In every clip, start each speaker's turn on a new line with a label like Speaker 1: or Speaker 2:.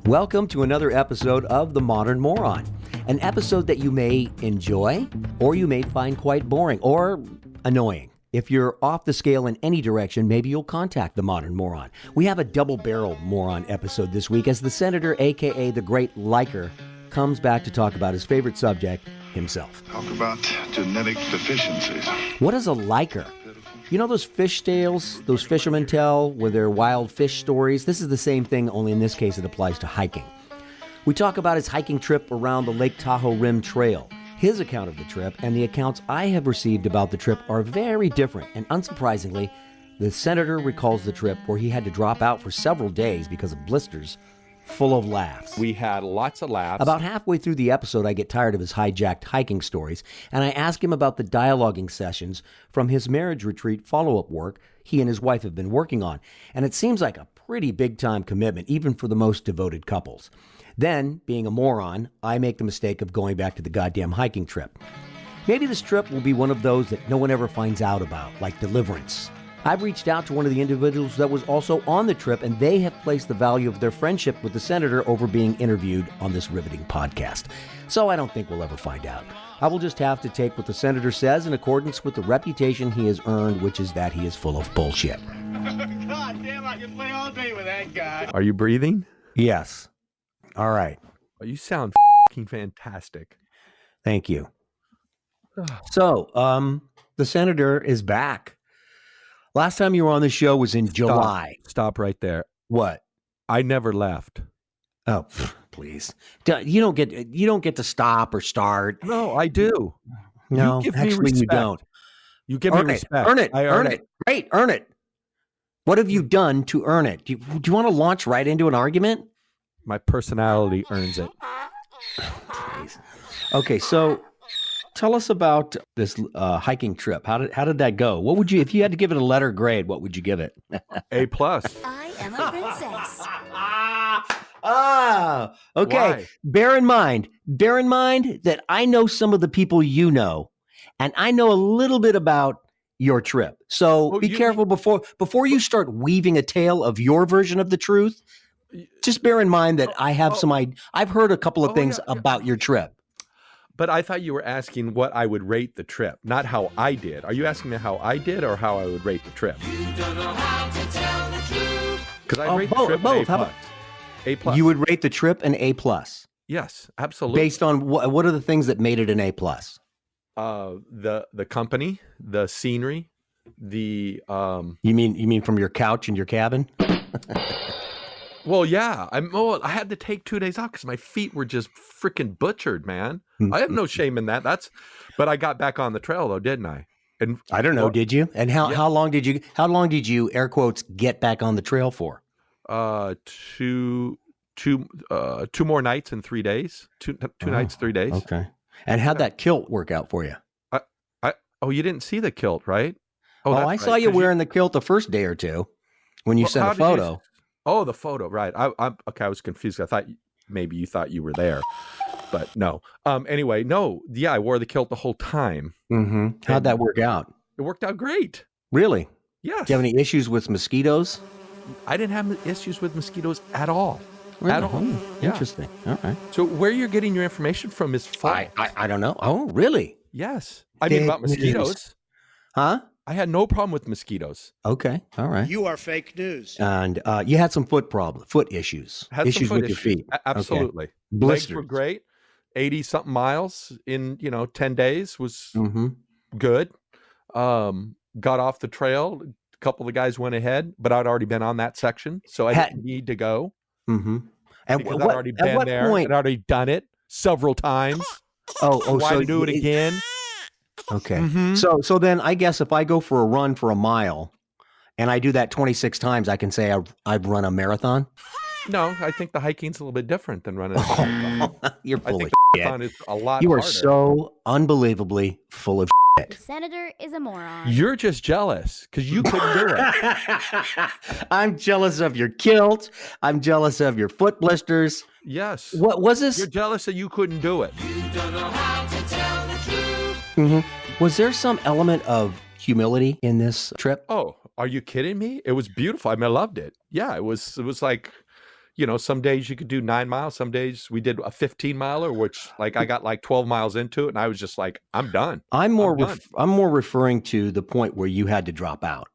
Speaker 1: Welcome to another episode of The Modern Moron, an episode that you may enjoy or you may find quite boring or annoying. If you're off the scale in any direction, maybe you'll contact The Modern Moron. We have a double-barrel moron episode this week as the senator, a.k.a. the great liker, comes back to talk about his favorite subject, himself.
Speaker 2: Talk about genetic deficiencies.
Speaker 1: What is a liker? You know those fish tales those fishermen tell with their wild fish stories? This is the same thing, only in this case it applies to hiking. We talk about his hiking trip around the Lake Tahoe Rim Trail. His account of the trip and the accounts I have received about the trip are very different. And unsurprisingly, the senator recalls the trip where he had to drop out for several days because of blisters, full of laughs.
Speaker 3: We had lots of laughs.
Speaker 1: About halfway through the episode, I get tired of his hijacked hiking stories, and I ask him about the dialoguing sessions from his marriage retreat follow-up work he and his wife have been working on. And it seems like a pretty big-time commitment, even for the most devoted couples. Then, being a moron, I make the mistake of going back to the goddamn hiking trip. Maybe this trip will be one of those that no one ever finds out about, like Deliverance. I've reached out to one of the individuals that was also on the trip, and they have placed the value of their friendship with the senator over being interviewed on this riveting podcast. So I don't think we'll ever find out. I will just have to take what the senator says in accordance with the reputation he has earned, which is that he is full of bullshit.
Speaker 4: God damn, I can play all day with that guy.
Speaker 3: Are you breathing?
Speaker 1: Yes. All right.
Speaker 3: Oh, you sound fucking fantastic.
Speaker 1: Thank you. So, the senator is back. Last time you were on the show was in July.
Speaker 3: Stop right there.
Speaker 1: What?
Speaker 3: I never left.
Speaker 1: Oh, please. You don't get to stop or start.
Speaker 3: No, I do.
Speaker 1: No,
Speaker 3: you give me
Speaker 1: actually,
Speaker 3: respect.
Speaker 1: you don't.
Speaker 3: You give me respect.
Speaker 1: Earn it.
Speaker 3: I
Speaker 1: Earn it. Great. Earn it. What have you done to earn it? Do you want to launch right into an argument?
Speaker 3: My personality earns it.
Speaker 1: Please. Okay, so tell us about this hiking trip. How did that go? What would you, if you had to give it a letter grade, what would you give it?
Speaker 3: A+.
Speaker 5: I am a princess.
Speaker 1: Okay.
Speaker 3: Why?
Speaker 1: Bear in mind that I know some of the people you know, and I know a little bit about your trip. So be careful before you start weaving a tale of your version of the truth. Just bear in mind that I have I've heard a couple of things about your trip.
Speaker 3: But I thought you were asking what I would rate the trip, not how I did. Are you asking me how I did or how I would rate the trip? You don't know how to tell the truth. Because I rate the trip
Speaker 1: both.
Speaker 3: A+. A+.
Speaker 1: You would rate the trip an A+.
Speaker 3: Yes, absolutely.
Speaker 1: Based on what are the things that made it an A+?
Speaker 3: The company, the scenery, the
Speaker 1: You mean from your couch in your cabin?
Speaker 3: Well, yeah. I had to take 2 days off because my feet were just freaking butchered, man. I have no shame in that. But I got back on the trail though, didn't I? And
Speaker 1: I don't know. Did you? And how long did you air quotes get back on the trail for?
Speaker 3: Two more nights and 3 days. Two nights, 3 days.
Speaker 1: Okay. And how'd that kilt work out for you?
Speaker 3: Oh, you didn't see the kilt, right?
Speaker 1: Oh, I saw you wearing the kilt the first day or two when you sent a photo.
Speaker 3: Oh, the photo, right? Okay. I was confused. I thought maybe you thought you were there, but no. Anyway, no. Yeah, I wore the kilt the whole time.
Speaker 1: Mm-hmm. How'd that work out?
Speaker 3: It worked out great.
Speaker 1: Really?
Speaker 3: Yes.
Speaker 1: Do you have any issues with mosquitoes?
Speaker 3: I didn't have issues with mosquitoes at all.
Speaker 1: Really?
Speaker 3: At all. Yeah.
Speaker 1: Interesting. All right.
Speaker 3: So where you're getting your information from is false.
Speaker 1: I don't know. Oh, really?
Speaker 3: Yes. I mean about mosquitoes.
Speaker 1: Huh?
Speaker 3: I had no problem with mosquitoes.
Speaker 1: Okay. All right.
Speaker 4: You are fake news.
Speaker 1: And you had some foot issues. Issues with your feet.
Speaker 3: Absolutely.
Speaker 1: Okay.
Speaker 3: Legs were great. 80-something miles in 10 days was good. Got off the trail. A couple of the guys went ahead, but I'd already been on that section, so I didn't need to go.
Speaker 1: Mm-hmm.
Speaker 3: And I'd already been there. I'd already done it several times. Why
Speaker 1: so
Speaker 3: do it again?
Speaker 1: Okay.
Speaker 3: Mm-hmm.
Speaker 1: So then I guess if I go for a run for a mile and I do that 26 times, I can say I've run a marathon?
Speaker 3: No, I think the hiking's a little bit different than running a marathon.
Speaker 1: You're full of
Speaker 3: Marathon is a lot
Speaker 1: You are
Speaker 3: harder.
Speaker 1: so unbelievably full of
Speaker 5: The senator is a moron.
Speaker 3: You're just jealous because you couldn't do it.
Speaker 1: I'm jealous of your kilt. I'm jealous of your foot blisters.
Speaker 3: Yes.
Speaker 1: What was this?
Speaker 3: You're jealous that you couldn't do it. You don't know how to tell the truth.
Speaker 1: Mm-hmm. Was there some element of humility in this trip?
Speaker 3: Oh, are you kidding me? It was beautiful. I mean, I loved it. Yeah, it was like, some days you could do 9 miles. Some days we did a 15 miler, which like I got like 12 miles into it, and I was just like, I'm done.
Speaker 1: I'm more referring to the point where you had to drop out.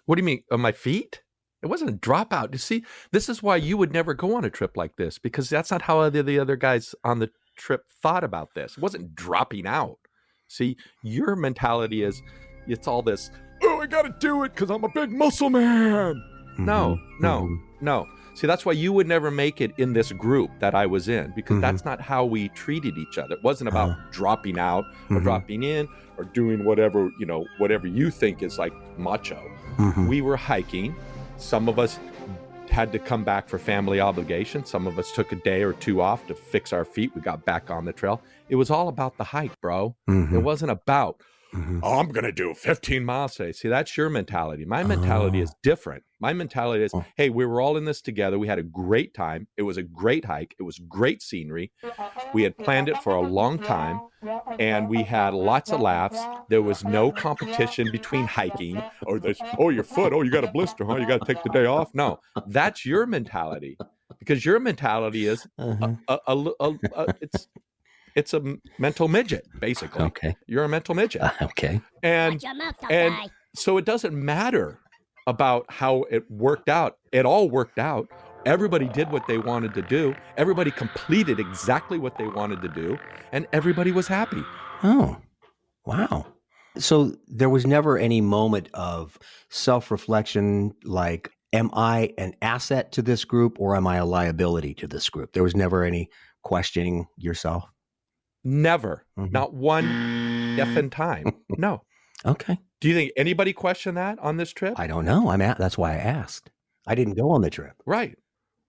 Speaker 3: What do you mean? On my feet? It wasn't a dropout. You see, this is why you would never go on a trip like this, because that's not how the other guys on the trip thought about this. It wasn't dropping out. See, your mentality is, it's all this, oh, I got to do it because I'm a big muscle man. No. See, that's why you would never make it in this group that I was in, because that's not how we treated each other. It wasn't about dropping out or dropping in or doing whatever you think is like macho. We were hiking. Some of us had to come back for family obligations. Some of us took a day or two off to fix our feet. We got back on the trail. It was all about the hike, bro. It wasn't about, oh, I'm going to do 15 miles today. See, that's your mentality. My mentality is different. My mentality is, hey, we were all in this together. We had a great time. It was a great hike. It was great scenery. We had planned it for a long time, and we had lots of laughs. There was no competition between hiking or this, oh, your foot, oh, you got a blister, huh? You got to take the day off. No, that's your mentality, because your mentality is it's a mental midget, basically.
Speaker 1: Okay.
Speaker 3: You're a mental midget.
Speaker 1: Okay.
Speaker 3: And so it doesn't matter about how it worked out. It all worked out. Everybody did what they wanted to do. Everybody completed exactly what they wanted to do. And everybody was happy.
Speaker 1: Oh, wow. So there was never any moment of self-reflection like, am I an asset to this group or am I a liability to this group? There was never any questioning yourself?
Speaker 3: Never. Not one effing time. No.
Speaker 1: Okay.
Speaker 3: Do you think anybody questioned that on this trip?
Speaker 1: I don't know. That's why I asked. I didn't go on the trip.
Speaker 3: Right.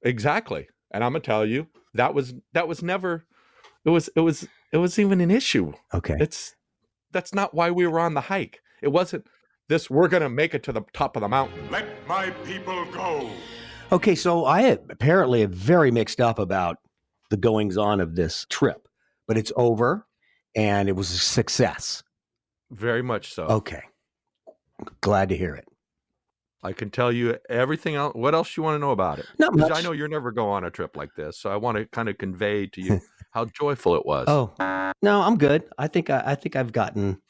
Speaker 3: Exactly. And I'm gonna tell you, that was never, it was even an issue.
Speaker 1: Okay.
Speaker 3: That's not why we were on the hike. It wasn't this, we're gonna make it to the top of the mountain.
Speaker 2: Let my people go.
Speaker 1: Okay, so I apparently am very mixed up about the goings on of this trip, but it's over and it was a success.
Speaker 3: Very much so.
Speaker 1: Okay. Glad to hear it.
Speaker 3: I can tell you everything else. What else you want to know about it?
Speaker 1: Not much.
Speaker 3: I know you're never go on a trip like this, so I want to kind of convey to you how joyful it was.
Speaker 1: Oh, no, I'm good. I think I've gotten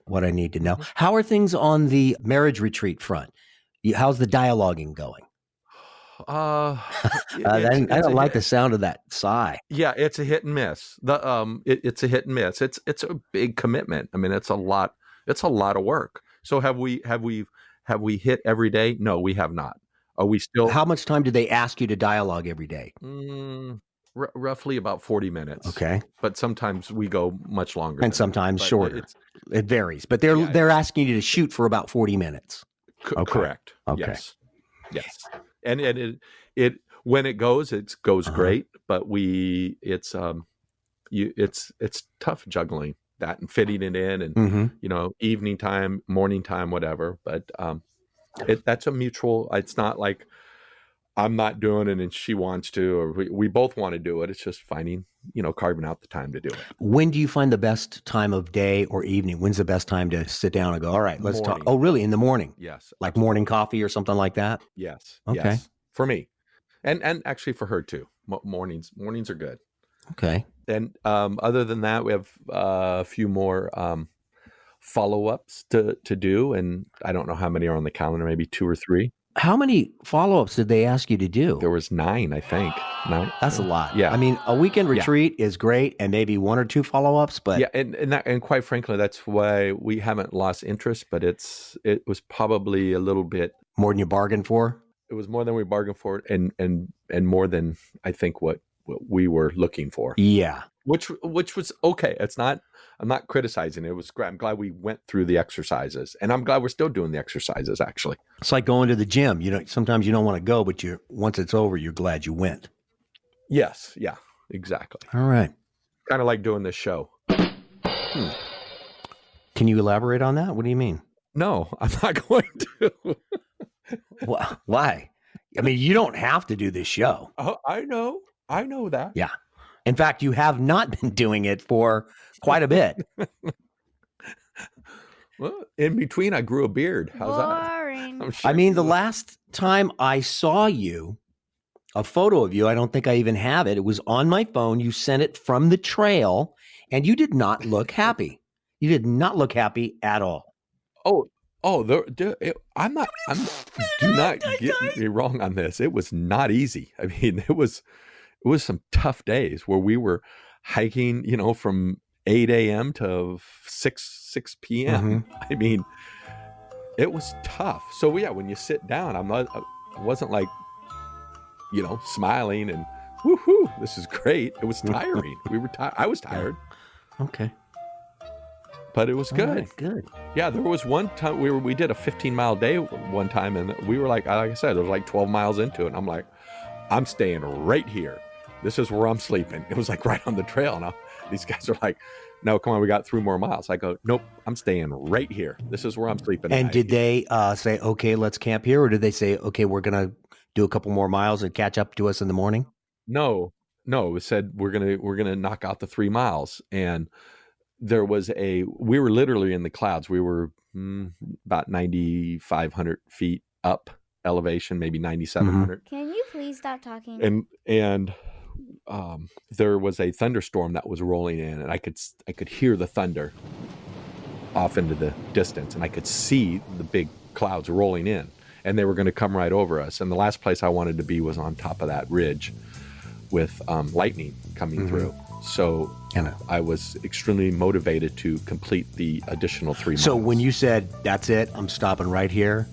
Speaker 1: what I need to know. How are things on the marriage retreat front? How's the dialoguing going?
Speaker 3: I
Speaker 1: don't like the sound of that sigh.
Speaker 3: Yeah, it's a hit and miss. It's a hit and miss. It's a big commitment. I mean, it's a lot of work. So have we hit every day? No, we have not. Are we still?
Speaker 1: How much time do they ask you to dialogue every day?
Speaker 3: Roughly about 40 minutes.
Speaker 1: Okay.
Speaker 3: But sometimes we go much longer.
Speaker 1: And sometimes shorter. It varies. But they're asking you to shoot for about 40 minutes.
Speaker 3: Okay. Correct.
Speaker 1: Okay.
Speaker 3: Yes. And it when it goes great, but it's tough juggling that and fitting it in and evening time, morning time, whatever. But that's a mutual. It's not like I'm not doing it and she wants to, or we both want to do it. It's just finding, carving out the time to do it.
Speaker 1: When do you find the best time of day or evening? When's the best time to sit down and go, all right, let's talk? Oh, really? In the morning?
Speaker 3: Yes.
Speaker 1: Like morning coffee or something like that?
Speaker 3: Yes.
Speaker 1: Okay.
Speaker 3: Yes. For me. And actually for her too. Mornings are good.
Speaker 1: Okay.
Speaker 3: And other than that, we have a few more follow-ups to do. And I don't know how many are on the calendar, maybe 2 or 3.
Speaker 1: How many follow-ups did they ask you to do?
Speaker 3: There was 9, I think. 9.
Speaker 1: That's a lot.
Speaker 3: Yeah.
Speaker 1: I mean, a weekend retreat is great and maybe 1 or 2 follow-ups, but
Speaker 3: yeah, and quite frankly, that's why we haven't lost interest, but it was probably a little bit
Speaker 1: more than you bargained for.
Speaker 3: It was more than we bargained for and more than I think what we were looking for.
Speaker 1: Yeah.
Speaker 3: Which was okay. I'm not criticizing it. It was great. I'm glad we went through the exercises, and I'm glad we're still doing the exercises, actually.
Speaker 1: It's like going to the gym. Sometimes you don't want to go, but once it's over, you're glad you went.
Speaker 3: Yes. Yeah, exactly.
Speaker 1: All right.
Speaker 3: Kind of like doing this show.
Speaker 1: Can you elaborate on that? What do you mean?
Speaker 3: No, I'm not going to.
Speaker 1: Why? I mean, you don't have to do this show.
Speaker 3: Oh, I know that.
Speaker 1: Yeah. In fact, you have not been doing it for quite a bit.
Speaker 3: Well, in between, I grew a beard. How's
Speaker 5: Boring.
Speaker 3: that?
Speaker 1: I mean, the last time I saw you, a photo of you. I don't think I even have it. It was on my phone. You sent it from the trail, and you did not look happy. You did not look happy at all.
Speaker 3: Oh, I'm not. Do not get me wrong on this. It was not easy. I mean, it was some tough days where we were hiking, from 8 a.m. to 6 p.m. I mean, it was tough. So yeah, when you sit down, I wasn't like, smiling and woohoo, this is great. It was tiring. We were tired. I was tired.
Speaker 1: Okay.
Speaker 3: But it was good.
Speaker 1: Right, good.
Speaker 3: Yeah, there was one time we did a 15-mile day one time, and we were like I said, there was like 12 miles into it, and I'm like, I'm staying right here. This is where I'm sleeping. It was like right on the trail. Now these guys are like, no, come on, we got 3 more miles. I go, nope, I'm staying right here. This is where I'm sleeping.
Speaker 1: And did they say, okay, let's camp here? Or did they say, okay, we're going to do a couple more miles and catch up to us in the morning?
Speaker 3: No, it said we're gonna knock out the 3 miles. And there was we were literally in the clouds. We were about 9,500 feet up elevation, maybe 9,700.
Speaker 5: Can you please stop talking?
Speaker 3: And there was a thunderstorm that was rolling in, and I could hear the thunder off into the distance, and I could see the big clouds rolling in, and they were going to come right over us. And the last place I wanted to be was on top of that ridge with lightning coming through. So I was extremely motivated to complete the additional 3 miles.
Speaker 1: So when you said, that's it, I'm stopping right here,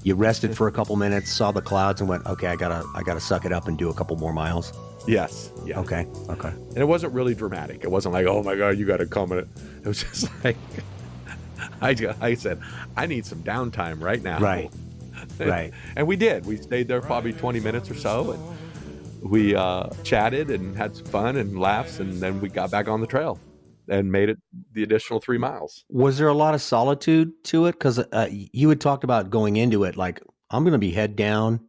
Speaker 1: you rested for a couple minutes, saw the clouds, and went, okay, I gotta suck it up and do a couple more miles?
Speaker 3: Yes.
Speaker 1: Okay.
Speaker 3: And it wasn't really dramatic. It wasn't like, oh my God, you got to come. It was just like, I said, I need some downtime right now.
Speaker 1: Right.
Speaker 3: And we did. We stayed there probably 20 minutes or so, and we chatted and had some fun and laughs, and then we got back on the trail and made it the additional 3 miles.
Speaker 1: Was there a lot of solitude to it? Because you had talked about going into it like, I'm going to be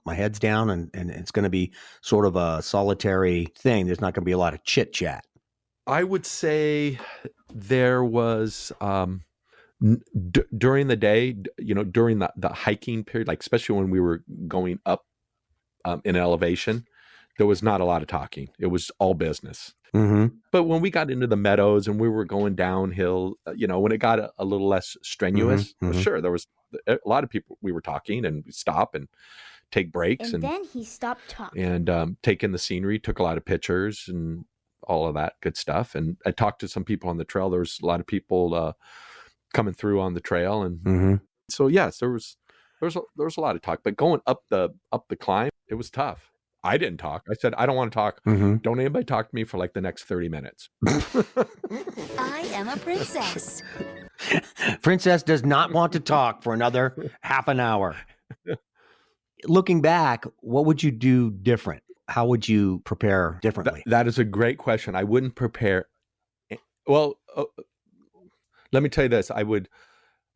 Speaker 1: my head's down, and it's going to be sort of a solitary thing. There's not going to be a lot of chit chat.
Speaker 3: I would say there was during the day, during the hiking period, like especially when we were going up in elevation, there was not a lot of talking. It was all business.
Speaker 1: Mm-hmm.
Speaker 3: But when we got into the meadows and we were going downhill, when it got a little less strenuous, sure, there was a lot of people. We were talking, and we stop and take breaks.
Speaker 5: And then he stopped talking.
Speaker 3: And take in the scenery, took a lot of pictures and all of that good stuff. And I talked to some people on the trail. There was a lot of people coming through on the trail. And so, yes, there was a lot of talk. But going up the climb, it was tough. I didn't talk. I said, I don't want to talk. Don't anybody talk to me for like the next 30 minutes.
Speaker 5: I am a princess.
Speaker 1: Princess does not want to talk for another half an hour. Looking back, what would you do different? How would you prepare differently?
Speaker 3: That is a great question. I wouldn't prepare. Well, let me tell you this. I would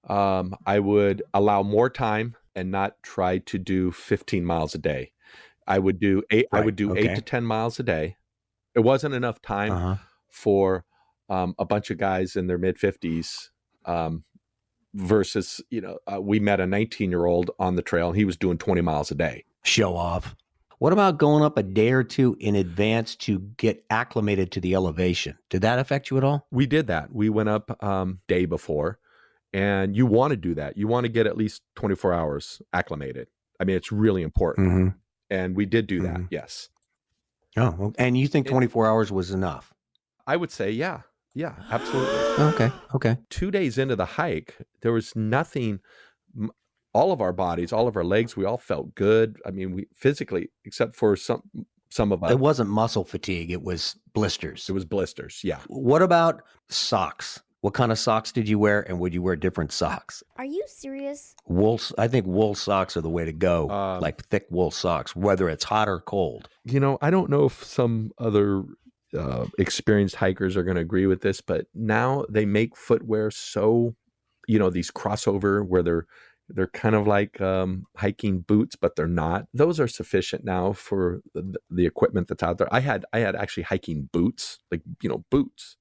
Speaker 3: allow more time and not try to do 15 miles a day. I would do 8 to 10 miles a day. It wasn't enough time for a bunch of guys in their mid 50s versus, we met a 19-year-old on the trail, and he was doing 20 miles a day.
Speaker 1: Show off. What about going up a day or two in advance to get acclimated to the elevation? Did that affect you at all?
Speaker 3: We did that. We went up day before, and you want to do that. You want to get at least 24 hours acclimated. I mean, it's really important. And we did do that, yes.
Speaker 1: Oh, well, and you think 24 hours was enough?
Speaker 3: I would say, yeah, absolutely.
Speaker 1: Okay.
Speaker 3: 2 days into the hike, there was nothing. All of our bodies, all of our legs, we all felt good. I mean, we physically, except for some of us.
Speaker 1: It wasn't muscle fatigue. It was blisters.
Speaker 3: It was blisters, yeah.
Speaker 1: What about socks? What kind of socks did you wear, and would you wear different socks?
Speaker 5: Are you serious?
Speaker 1: I think wool socks are the way to go, like thick wool socks, whether it's hot or cold.
Speaker 3: I don't know if some other experienced hikers are going to agree with this, but now they make footwear so, these crossover where they're kind of like hiking boots, but they're not. Those are sufficient now for the equipment that's out there. I had actually hiking boots, like, boots.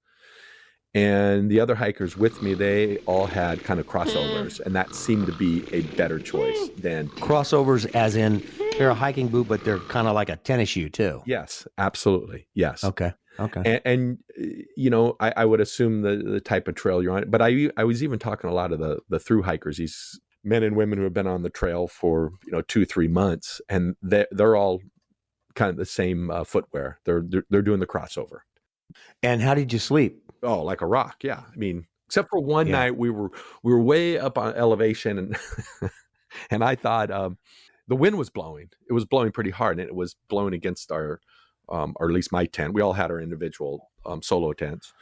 Speaker 3: And the other hikers with me, they all had kind of crossovers, and that seemed to be a better choice than
Speaker 1: Crossovers, as in they're a hiking boot, but they're kind of like a tennis shoe too.
Speaker 3: Yes, absolutely. Yes.
Speaker 1: Okay.
Speaker 3: And I would assume the type of trail you're on. But I was even talking to a lot of the through hikers, these men and women who have been on the trail for 2-3 months, and they're all kind of the same footwear. They're doing the crossover.
Speaker 1: And how did you sleep?
Speaker 3: Oh, like a rock. Yeah. I mean, except for one night we were way up on elevation, and and I thought the wind was blowing. It was blowing pretty hard, and it was blowing against our or at least my tent. We all had our individual solo tents,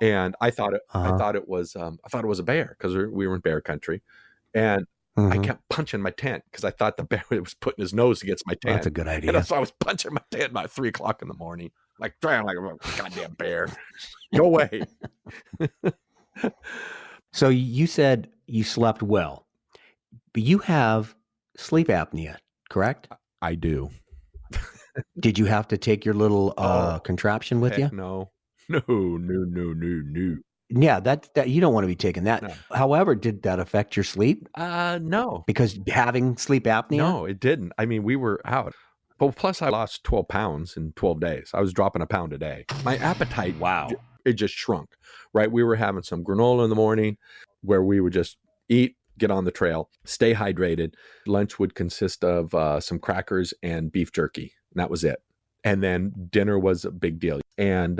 Speaker 3: and I thought it was a bear, because we were in bear country, and I kept punching my tent because I thought the bear was putting his nose against my tent.
Speaker 1: That's a good idea.
Speaker 3: And so I was punching my tent about 3:00 in the morning, like trying like a goddamn bear. Go away.
Speaker 1: So you said you slept well, but you have sleep apnea, correct?
Speaker 3: I do.
Speaker 1: Did you have to take your little contraption with you?
Speaker 3: No.
Speaker 1: Yeah, that you don't want to be taking that.
Speaker 3: No.
Speaker 1: However, did that affect your sleep?
Speaker 3: No.
Speaker 1: Because having sleep apnea?
Speaker 3: No, it didn't. I mean, we were out. But plus, I lost 12 pounds in 12 days. I was dropping a pound a day. My appetite, it just shrunk, right? We were having some granola in the morning where we would just eat, get on the trail, stay hydrated. Lunch would consist of some crackers and beef jerky. And that was it. And then dinner was a big deal. And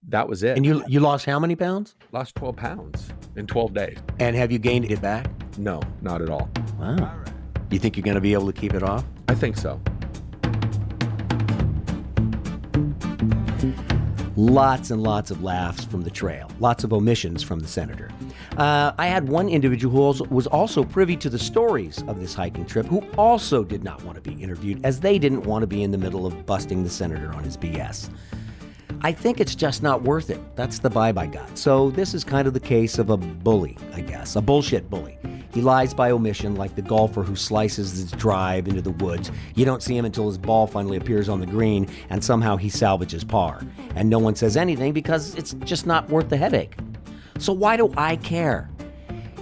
Speaker 3: that was it.
Speaker 1: And you lost how many pounds?
Speaker 3: Lost 12 pounds in 12 days.
Speaker 1: And have you gained it back?
Speaker 3: No, not at all.
Speaker 1: Wow. You think you're going to be able to keep it off?
Speaker 3: I think so.
Speaker 1: Lots and lots of laughs from the trail. Lots of omissions from the senator. I had one individual who was also privy to the stories of this hiking trip, who also did not want to be interviewed, as they didn't want to be in the middle of busting the senator on his BS. I think it's just not worth it. That's the vibe I got. So this is kind of the case of a bully, I guess. A bullshit bully. He lies by omission, like the golfer who slices his drive into the woods. You don't see him until his ball finally appears on the green, and somehow he salvages par. And no one says anything because it's just not worth the headache. So why do I care?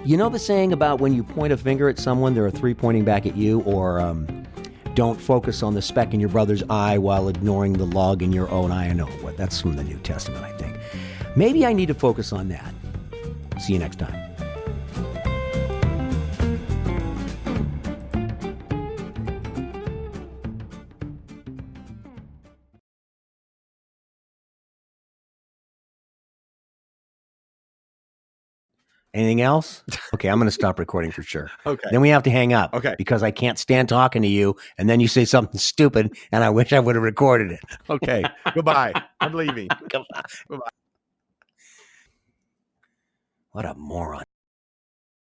Speaker 1: You know the saying about when you point a finger at someone, there are three pointing back at you, or don't focus on the speck in your brother's eye while ignoring the log in your own eye. I know what that's from the New Testament, I think. Maybe I need to focus on that. See you next time. Anything else? Okay, I'm going to stop recording for sure.
Speaker 3: Okay.
Speaker 1: Then we have to hang up.
Speaker 3: Okay.
Speaker 1: Because I can't stand talking to you, and then you say something stupid, and I wish I would have recorded it.
Speaker 3: Okay. Goodbye. I'm leaving.
Speaker 1: Goodbye. What a moron.